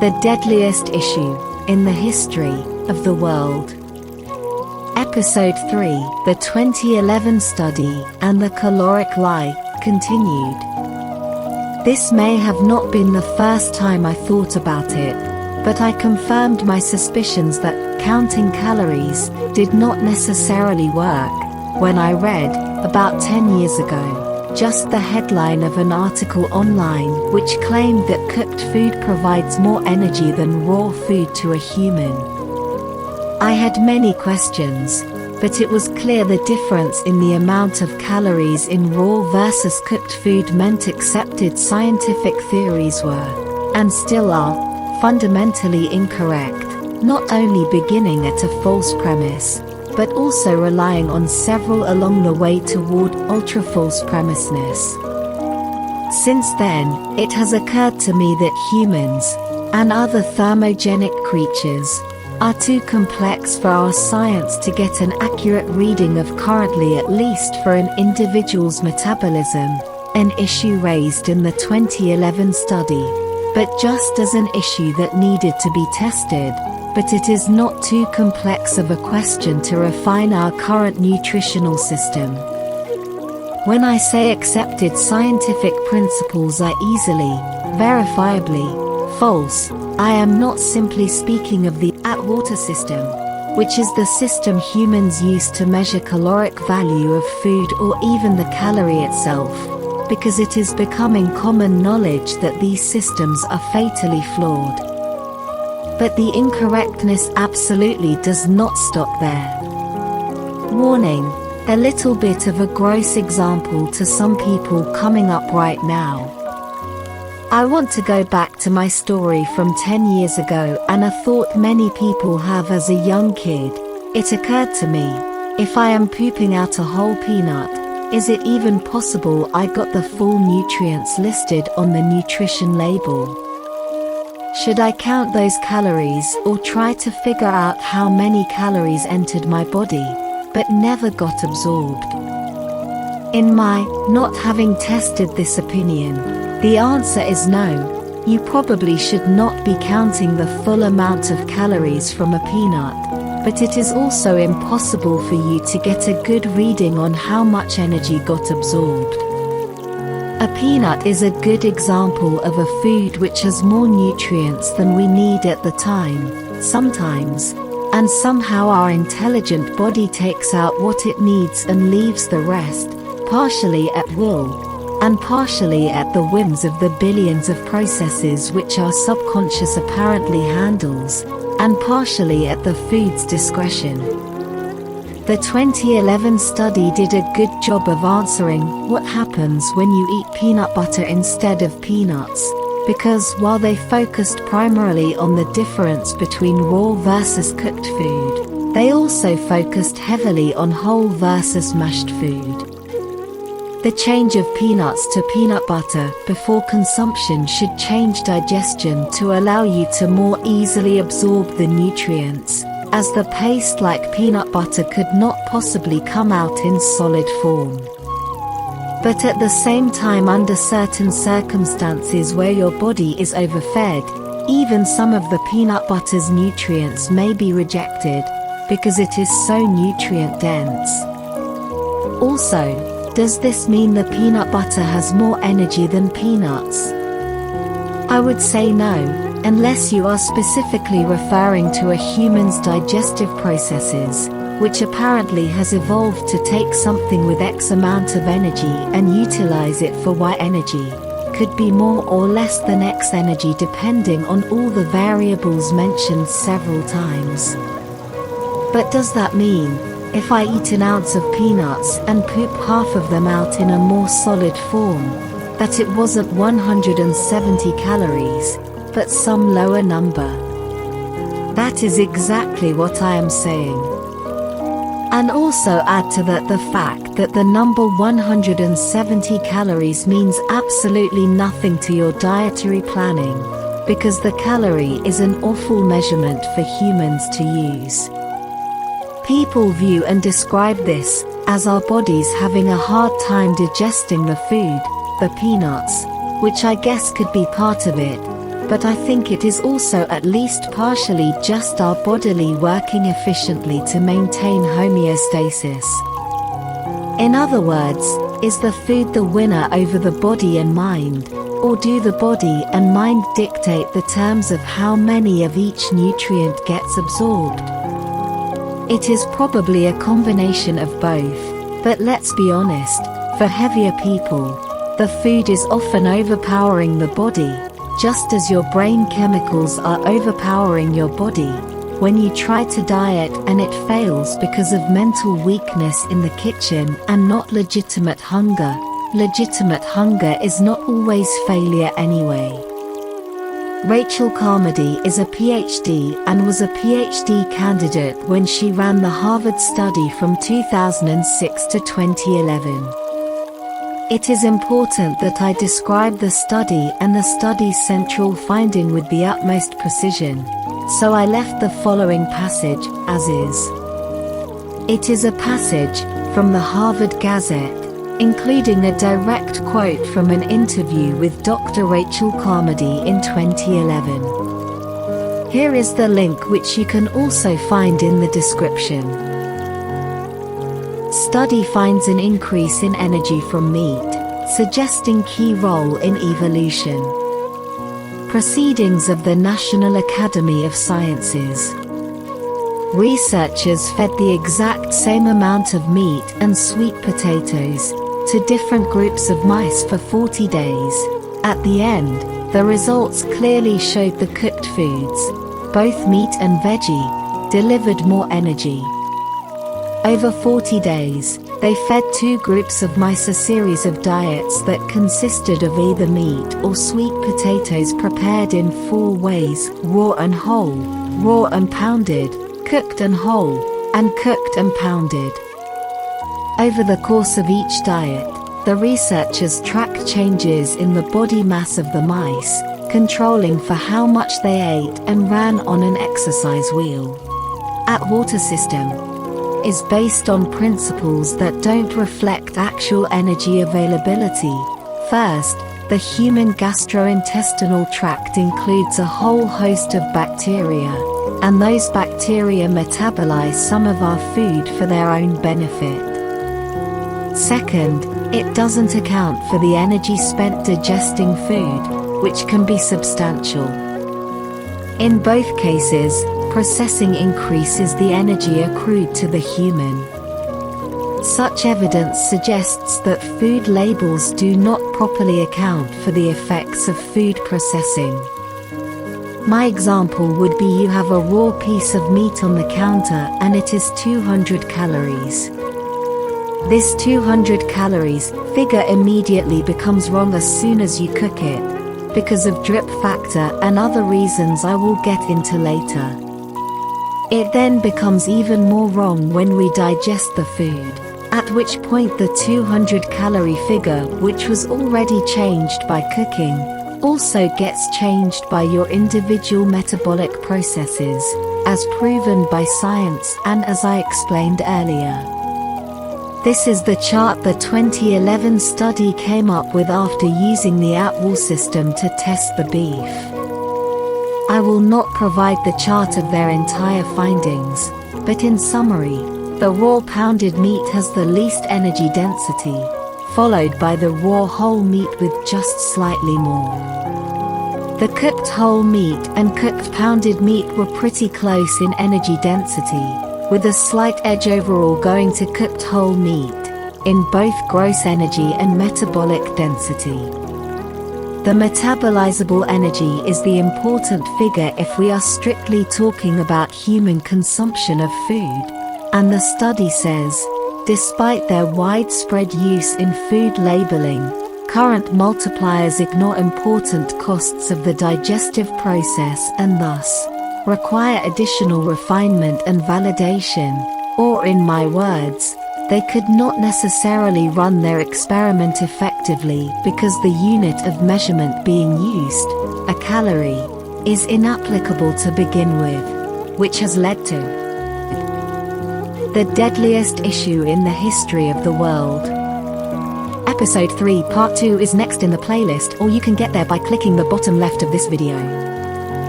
The deadliest issue in the history of the world. Episode 3, the 2011 study and the caloric lie, continued. This may have not been the first time I thought about it, but I confirmed my suspicions that counting calories did not necessarily work when I read, about 10 years ago, just the headline of an article online which claimed that cooked food provides more energy than raw food to a human. I had many questions, but it was clear the difference in the amount of calories in raw versus cooked food meant accepted scientific theories were, and still are, fundamentally incorrect, not only beginning at a false premise, but also relying on several along the way toward ultra-false premisness. Since then, it has occurred to me that humans, and other thermogenic creatures, are too complex for our science to get an accurate reading of currently, at least for an individual's metabolism, an issue raised in the 2011 study, but just as an issue that needed to be tested. But it is not too complex of a question to refine our current nutritional system. When I say accepted scientific principles are easily, verifiably, false, I am not simply speaking of the Atwater system, which is the system humans use to measure caloric value of food or even the calorie itself, because it is becoming common knowledge that these systems are fatally flawed. But the incorrectness absolutely does not stop there. Warning, a little bit of a gross example to some people coming up right now. I want to go back to my story from 10 years ago and a thought many people have as a young kid. It occurred to me, if I am pooping out a whole peanut, is it even possible I got the full nutrients listed on the nutrition label? Should I count those calories or try to figure out how many calories entered my body, but never got absorbed? In my not having tested this opinion, the answer is no. You probably should not be counting the full amount of calories from a peanut, but it is also impossible for you to get a good reading on how much energy got absorbed. A peanut is a good example of a food which has more nutrients than we need at the time, sometimes, and somehow our intelligent body takes out what it needs and leaves the rest, partially at will, and partially at the whims of the billions of processes which our subconscious apparently handles, and partially at the food's discretion. The 2011 study did a good job of answering what happens when you eat peanut butter instead of peanuts, because while they focused primarily on the difference between raw versus cooked food, they also focused heavily on whole versus mashed food. The change of peanuts to peanut butter before consumption should change digestion to allow you to more easily absorb the nutrients, as the paste like peanut butter could not possibly come out in solid form. But at the same time, under certain circumstances where your body is overfed, even some of the peanut butter's nutrients may be rejected, because it is so nutrient dense. Also, does this mean the peanut butter has more energy than peanuts? I would say no, unless you are specifically referring to a human's digestive processes, which apparently has evolved to take something with X amount of energy and utilize it for Y energy, could be more or less than X energy depending on all the variables mentioned several times. But does that mean, if I eat an ounce of peanuts and poop half of them out in a more solid form, that it wasn't 170 calories, but some lower number? That is exactly what I am saying. And also add to that the fact that the number 170 calories means absolutely nothing to your dietary planning, because the calorie is an awful measurement for humans to use. People view and describe this as our bodies having a hard time digesting the food, the peanuts, which I guess could be part of it, but I think it is also at least partially just our bodily working efficiently to maintain homeostasis. In other words, is the food the winner over the body and mind, or do the body and mind dictate the terms of how many of each nutrient gets absorbed? It is probably a combination of both, but let's be honest, for heavier people, the food is often overpowering the body, just as your brain chemicals are overpowering your body. When you try to diet and it fails because of mental weakness in the kitchen and not legitimate hunger is not always failure anyway. Rachel Carmody is a PhD and was a PhD candidate when she ran the Harvard study from 2006 to 2011. It is important that I describe the study and the study's central finding with the utmost precision, so I left the following passage as is. It is a passage from the Harvard Gazette, including a direct quote from an interview with Dr. Rachel Carmody in 2011. Here is the link, which you can also find in the description. Study finds an increase in energy from meat, suggesting key role in evolution. Proceedings of the National Academy of Sciences. Researchers fed the exact same amount of meat and sweet potatoes to different groups of mice for 40 days. At the end, the results clearly showed the cooked foods, both meat and veggie, delivered more energy. Over 40 days, they fed two groups of mice a series of diets that consisted of either meat or sweet potatoes prepared in four ways: raw and whole, raw and pounded, cooked and whole, and cooked and pounded. Over the course of each diet, the researchers tracked changes in the body mass of the mice, controlling for how much they ate, and ran on an exercise wheel. Water system is based on principles that don't reflect actual energy availability. First, the human gastrointestinal tract includes a whole host of bacteria, and those bacteria metabolize some of our food for their own benefit. Second, it doesn't account for the energy spent digesting food, which can be substantial. In both cases, processing increases the energy accrued to the human. Such evidence suggests that food labels do not properly account for the effects of food processing. My example would be you have a raw piece of meat on the counter and it is 200 calories. This 200 calories figure immediately becomes wrong as soon as you cook it, because of drip factor and other reasons I will get into later. It then becomes even more wrong when we digest the food, at which point the 200 calorie figure, which was already changed by cooking, also gets changed by your individual metabolic processes, as proven by science and as I explained earlier. This is the chart the 2011 study came up with after using the allllll system to test the beef. I will not provide the chart of their entire findings, but in summary, the raw pounded meat has the least energy density, followed by the raw whole meat with just slightly more. The cooked whole meat and cooked pounded meat were pretty close in energy density, with a slight edge overall going to cooked whole meat, in both gross energy and metabolic density. The metabolizable energy is the important figure if we are strictly talking about human consumption of food, and the study says, despite their widespread use in food labeling, current multipliers ignore important costs of the digestive process and thus require additional refinement and validation, or in my words, they could not necessarily run their experiment effectively because the unit of measurement being used, a calorie, is inapplicable to begin with, which has led to the deadliest issue in the history of the world. Episode 3 Part 2 is next in the playlist, or you can get there by clicking the bottom left of this video.